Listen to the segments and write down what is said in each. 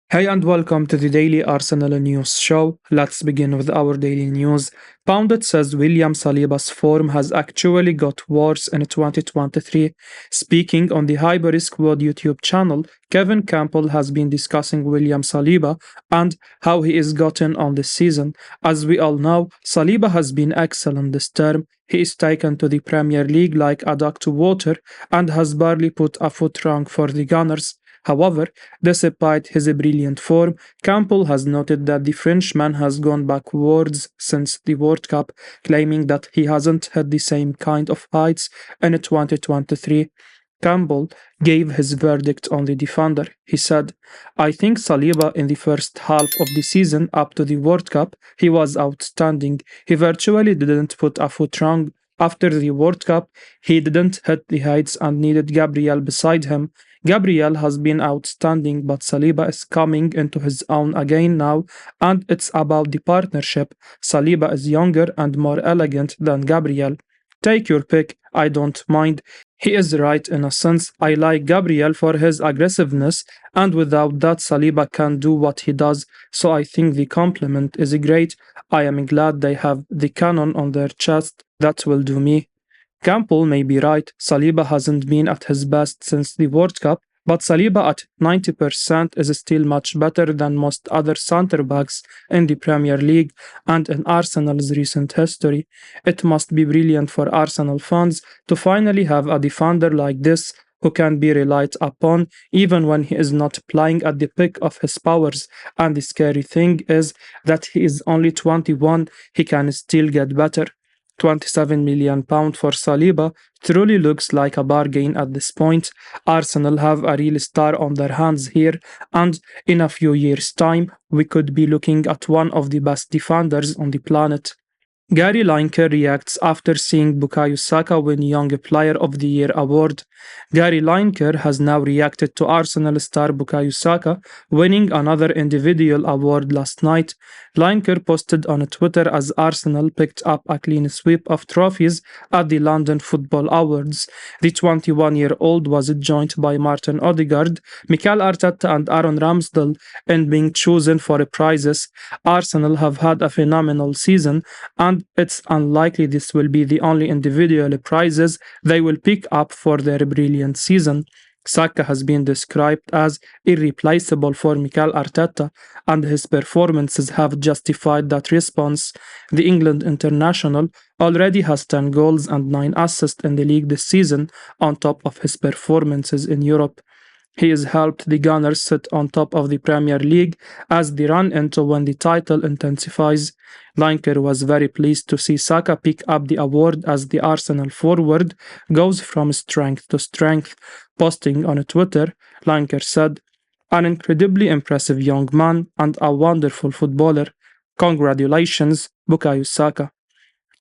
Hey and welcome to the Daily Arsenal News Show. Let's begin with our daily news. Pundit says William Saliba's form has actually got worse in 2023. Speaking on the Highbury Squad YouTube channel, Kevin Campbell has been discussing William Saliba and how he is gotten on this season. As we all know, Saliba has been excellent this term. He is taken to the Premier League like a duck to water and has barely put a foot wrong for the Gunners. However, despite his brilliant form, Campbell has noted that the Frenchman has gone backwards since the World Cup, claiming that he hasn't had the same kind of heights in 2023. Campbell gave his verdict on the defender. He said, I think Saliba in the first half of the season up to the World Cup, he was outstanding. He virtually didn't put a foot wrong. After the World Cup, he didn't hit the heights and needed Gabriel beside him. Gabriel has been outstanding, but Saliba is coming into his own again now, and it's about the partnership. Saliba is younger and more elegant than Gabriel. Take your pick, I don't mind. He is right in a sense. I like Gabriel for his aggressiveness, and without that, Saliba can do what he does, so I think the compliment is great. I am glad they have the cannon on their chest. That will do me. Campbell may be right, Saliba hasn't been at his best since the World Cup, but Saliba at 90% is still much better than most other centre-backs in the Premier League and in Arsenal's recent history. It must be brilliant for Arsenal fans to finally have a defender like this who can be relied upon even when he is not playing at the peak of his powers. And the scary thing is that he is only 21, he can still get better. £27 million for Saliba truly looks like a bargain at this point. Arsenal have a real star on their hands here, and in a few years' time, we could be looking at one of the best defenders on the planet. Gary Lineker reacts after seeing Bukayo Saka win Young Player of the Year award. Gary Lineker has now reacted to Arsenal star Bukayo Saka winning another individual award last night. Lineker posted on Twitter as Arsenal picked up a clean sweep of trophies at the London Football Awards. The 21-year-old was joined by Martin Odegaard, Mikel Arteta and Aaron Ramsdale in being chosen for prizes. Arsenal have had a phenomenal season, and it's unlikely this will be the only individual prizes they will pick up for their brilliant season. Saka has been described as irreplaceable for Mikel Arteta, and his performances have justified that response. The England international already has 10 goals and 9 assists in the league this season, on top of his performances in Europe. He has helped the Gunners sit on top of the Premier League as the run-in to win the title intensifies. Lineker was very pleased to see Saka pick up the award as the Arsenal forward goes from strength to strength. Posting on Twitter, Lineker said, an incredibly impressive young man and a wonderful footballer. Congratulations, Bukayo Saka.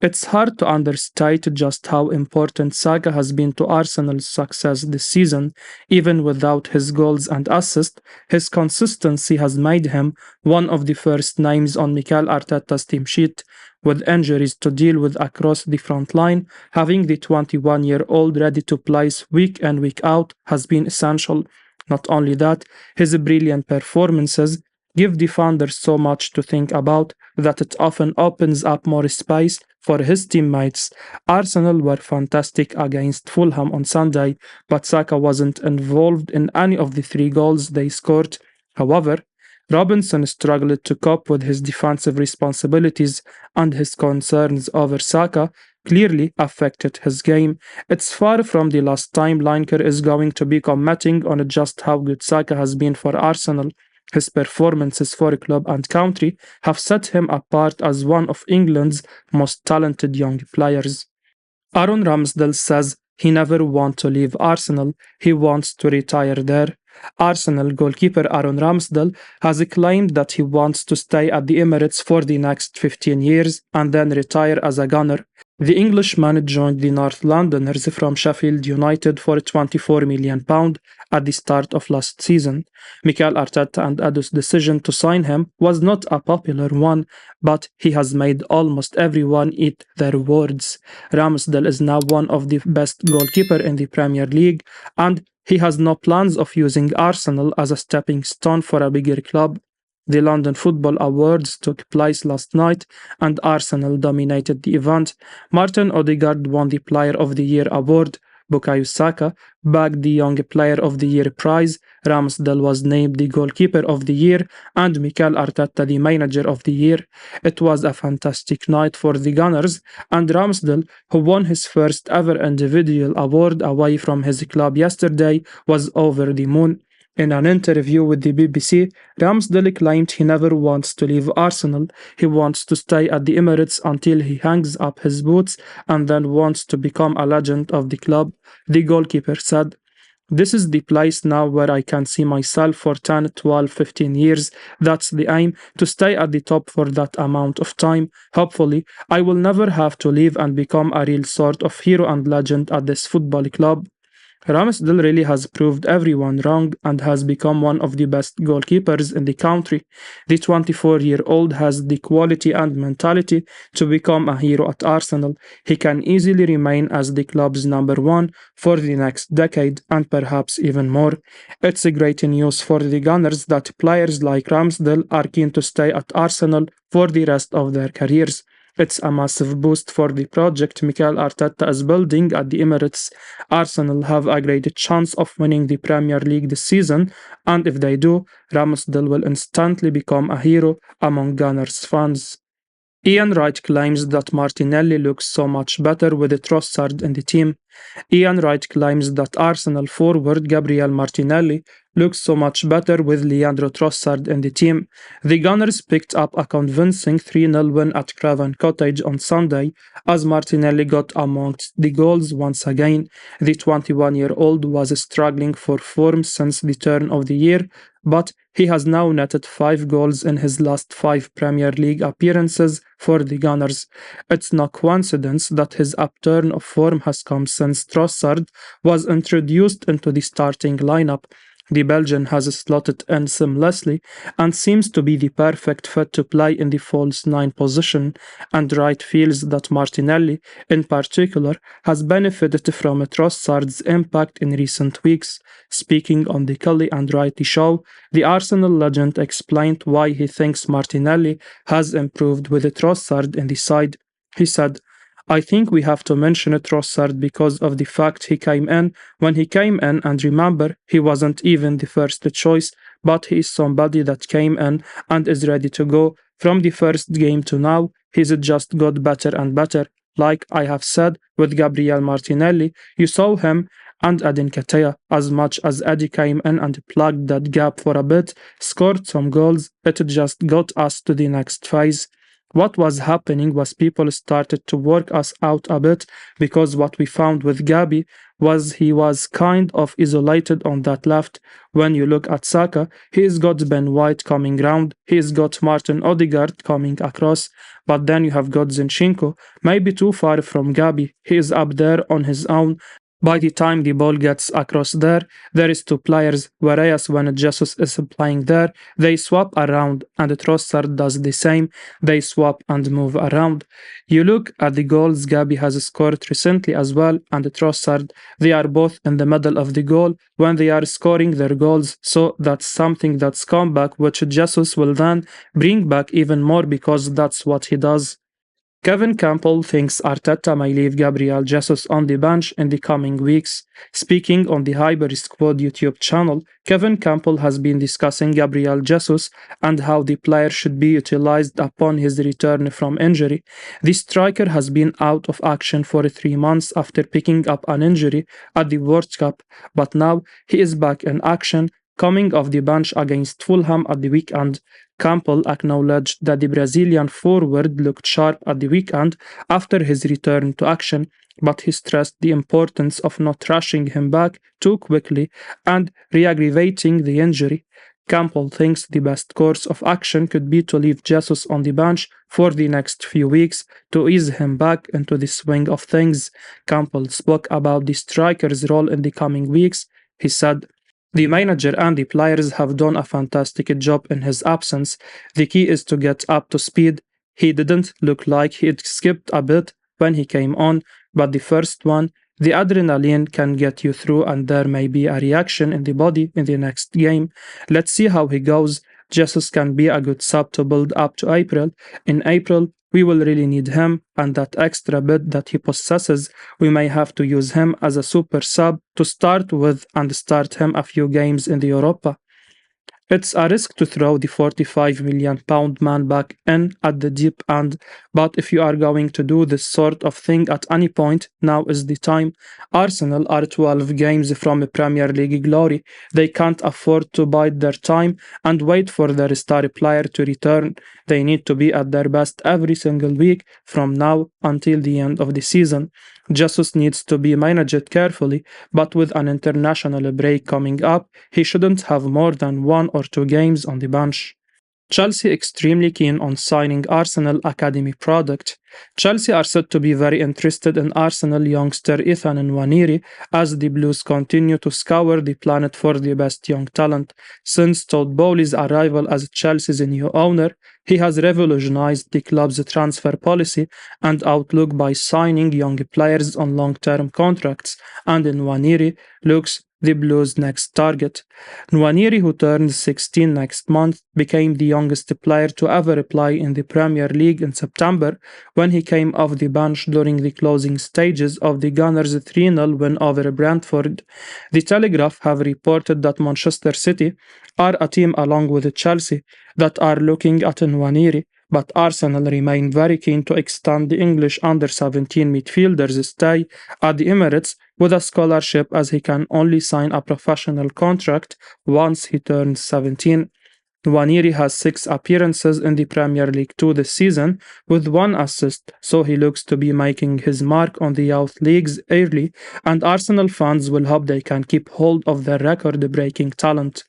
It's hard to understate just how important Saka has been to Arsenal's success this season. Even without his goals and assists, his consistency has made him one of the first names on Mikel Arteta's team sheet. With injuries to deal with across the front line, having the 21-year-old ready to play week in week out has been essential. Not only that, his brilliant performances give defenders so much to think about that it often opens up more space for his teammates. Arsenal were fantastic against Fulham on Sunday, but Saka wasn't involved in any of the 3 goals they scored. However, Robinson struggled to cope with his defensive responsibilities, and his concerns over Saka clearly affected his game. It's far from the last time Lineker is going to be commenting on just how good Saka has been for Arsenal. His performances for club and country have set him apart as one of England's most talented young players. Aaron Ramsdale says he never wants to leave Arsenal, he wants to retire there. Arsenal goalkeeper Aaron Ramsdale has claimed that he wants to stay at the Emirates for the next 15 years and then retire as a gunner. The Englishman joined the North Londoners from Sheffield United for £24 million at the start of last season. Mikel Arteta and Edo's decision to sign him was not a popular one, but he has made almost everyone eat their words. Ramsdale is now one of the best goalkeepers in the Premier League, and he has no plans of using Arsenal as a stepping stone for a bigger club. The London Football Awards took place last night and Arsenal dominated the event. Martin Odegaard won the Player of the Year award. Bukayo Saka bagged the Young Player of the Year prize. Ramsdale was named the Goalkeeper of the Year and Mikel Arteta the Manager of the Year. It was a fantastic night for the Gunners, and Ramsdale, who won his first ever individual award away from his club yesterday, was over the moon. In an interview with the BBC, Ramsdale claimed he never wants to leave Arsenal. He wants to stay at the Emirates until he hangs up his boots and then wants to become a legend of the club. The goalkeeper said, "This is the place now where I can see myself for 10, 12, 15 years. That's the aim, to stay at the top for that amount of time. Hopefully, I will never have to leave and become a real sort of hero and legend at this football club." Ramsdale really has proved everyone wrong and has become one of the best goalkeepers in the country. The 24-year-old has the quality and mentality to become a hero at Arsenal. He can easily remain as the club's number one for the next decade and perhaps even more. It's a great news for the Gunners that players like Ramsdale are keen to stay at Arsenal for the rest of their careers. It's a massive boost for the project Mikel Arteta is building at the Emirates. Arsenal have a great chance of winning the Premier League this season, and if they do, Ramsdale will instantly become a hero among Gunners fans. Ian Wright claims that Martinelli looks so much better with Trosard in the team. Ian Wright claims that Arsenal forward Gabriel Martinelli looks so much better with Leandro Trossard in the team. The Gunners picked up a convincing 3-0 win at Craven Cottage on Sunday as Martinelli got amongst the goals once again. The 21-year-old was struggling for form since the turn of the year, but he has now netted 5 goals in his last 5 Premier League appearances for the Gunners. It's no coincidence that his upturn of form has come since Trosard was introduced into the starting lineup. The Belgian has slotted in seamlessly and seems to be the perfect fit to play in the false 9 position, and Wright feels that Martinelli, in particular, has benefited from Trossard's impact in recent weeks. Speaking on the Kelly and Wrighty show, the Arsenal legend explained why he thinks Martinelli has improved with Trossard in the side. He said, "I think we have to mention Trosard because of the fact he came in when he came in, and remember, he wasn't even the first choice, but he is somebody that came in and is ready to go. From the first game to now, he's just got better and better. Like I have said, with Gabriel Martinelli, you saw him and Edin Ketia. As much as Eddie came in and plugged that gap for a bit, scored some goals, it just got us to the next phase. What was happening was people started to work us out a bit because what we found with Gabi was he was kind of isolated on that left. When you look at Saka, he's got Ben White coming round, he's got Martin Odegaard coming across, but then you have got Zinchenko, maybe too far from Gabi. He is up there on his own. By the time the ball gets across there is 2 players, whereas when Jesus is playing there, they swap around, and Trossard does the same, they swap and move around. You look at the goals Gabi has scored recently as well, and Trossard, they are both in the middle of the goal when they are scoring their goals, so that's something that's come back, which Jesus will then bring back even more because that's what he does. Kevin Campbell thinks Arteta may leave Gabriel Jesus on the bench in the coming weeks. Speaking on the Highbury Squad YouTube channel, Kevin Campbell has been discussing Gabriel Jesus and how the player should be utilized upon his return from injury. The striker has been out of action for 3 months after picking up an injury at the World Cup, but now he is back in action, coming off the bench against Fulham at the weekend. Campbell acknowledged that the Brazilian forward looked sharp at the weekend after his return to action, but he stressed the importance of not rushing him back too quickly and re-aggravating the injury. Campbell thinks the best course of action could be to leave Jesus on the bench for the next few weeks to ease him back into the swing of things. Campbell spoke about the striker's role in the coming weeks. He said, "The manager and the players have done a fantastic job in his absence. The key is to get up to speed. He didn't look like he'd skipped a bit when he came on, but the first one, The adrenaline can get you through, and there may be a reaction in the body in the next game. Let's see how he goes. Jesus can be a good sub to build up to April. In April, we will really need him, and that extra bit that he possesses, we may have to use him as a super sub to start with and start him a few games in the Europa. It's a risk to throw the £45 million man back in at the deep end, but if you are going to do this sort of thing at any point, now is the time. Arsenal are 12 games from a Premier League glory. They can't afford to bide their time and wait for their star player to return. They need to be at their best every single week from now until the end of the season. Jesus needs to be managed carefully, but with an international break coming up, he shouldn't have more than 1 or 2 games on the bench. Chelsea extremely keen on signing Arsenal academy product. Chelsea are said to be very interested in Arsenal youngster Ethan Nwaneri as the Blues continue to scour the planet for the best young talent. Since Todd Bowley's arrival as Chelsea's new owner, he has revolutionized the club's transfer policy and outlook by signing young players on long-term contracts, and Nwaneri looks the Blues' next target. Nwaneri, who turns 16 next month, became the youngest player to ever play in the Premier League in September when he came off the bench during the closing stages of the Gunners' 3-0 win over Brentford. The Telegraph have reported that Manchester City are a team along with Chelsea that are looking at Nwaneri, but Arsenal remain very keen to extend the English under-17 midfielder's stay at the Emirates with a scholarship, as he can only sign a professional contract once he turns 17. Nwaneri has 6 appearances in the Premier League 2 this season, with 1 assist, so he looks to be making his mark on the youth leagues early, and Arsenal fans will hope they can keep hold of their record-breaking talent.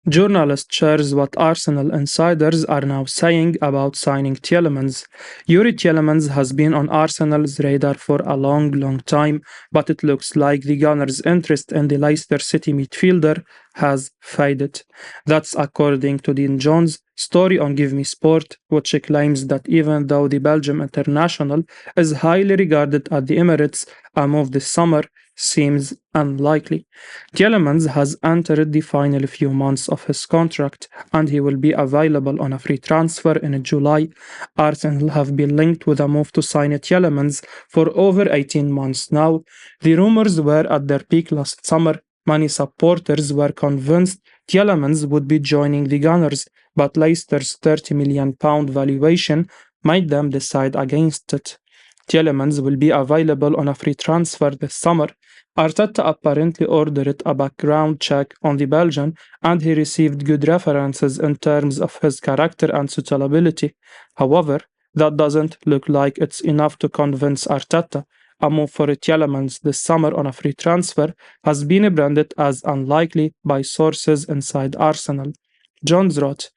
Journalist shares what Arsenal insiders are now saying about signing Tielemans. Yuri Tielemans has been on Arsenal's radar for a long time, but it looks like the Gunners' interest in the Leicester City midfielder has faded. That's according to Dean Jones' story on Give Me Sport, which claims that even though the Belgium international is highly regarded at the Emirates, a move this summer seems unlikely. Tielemans has entered the final few months of his contract, and he will be available on a free transfer in July. Arsenal have been linked with a move to sign Tielemans for over 18 months now. The rumours were at their peak last summer. Many supporters were convinced Tielemans would be joining the Gunners, but Leicester's £30 million valuation made them decide against it. Tielemans will be available on a free transfer this summer. Arteta apparently ordered a background check on the Belgian, and he received good references in terms of his character and suitability. However, that doesn't look like it's enough to convince Arteta. A move for Tielemans this summer on a free transfer has been branded as unlikely by sources inside Arsenal. Jones wrote,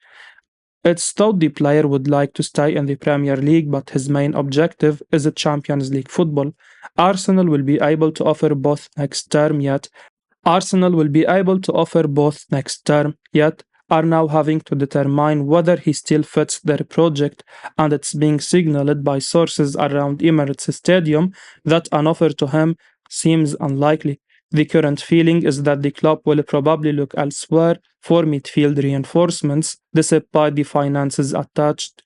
"It's thought the player would like to stay in the Premier League, but his main objective is a Champions League football. Arsenal will be able to offer both next term, yet are now having to determine whether he still fits their project, and it's being signaled by sources around Emirates Stadium that an offer to him seems unlikely. The current feeling is that the club will probably look elsewhere for midfield reinforcements despite the finances attached.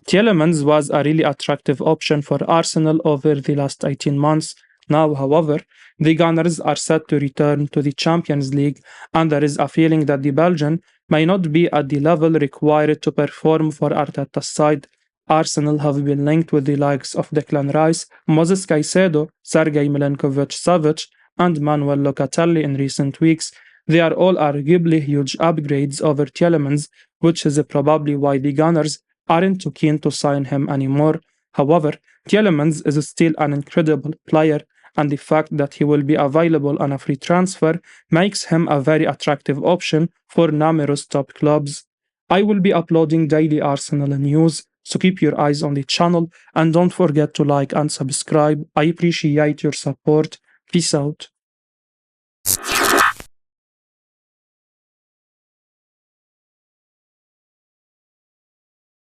Tielemans was a really attractive option for Arsenal over the last 18 months. Now, however, the Gunners are set to return to the Champions League, and there is a feeling that the Belgian may not be at the level required to perform for Arteta's side. Arsenal have been linked with the likes of Declan Rice, Moses Caicedo, Sergei Milinkovic-Savic, and Manuel Locatelli in recent weeks. They are all arguably huge upgrades over Tielemans, which is probably why the Gunners aren't too keen to sign him anymore. However, Tielemans is still an incredible player, and the fact that he will be available on a free transfer makes him a very attractive option for numerous top clubs. I will be uploading daily Arsenal news, so keep your eyes on the channel and don't forget to like and subscribe. I appreciate your support. Peace out.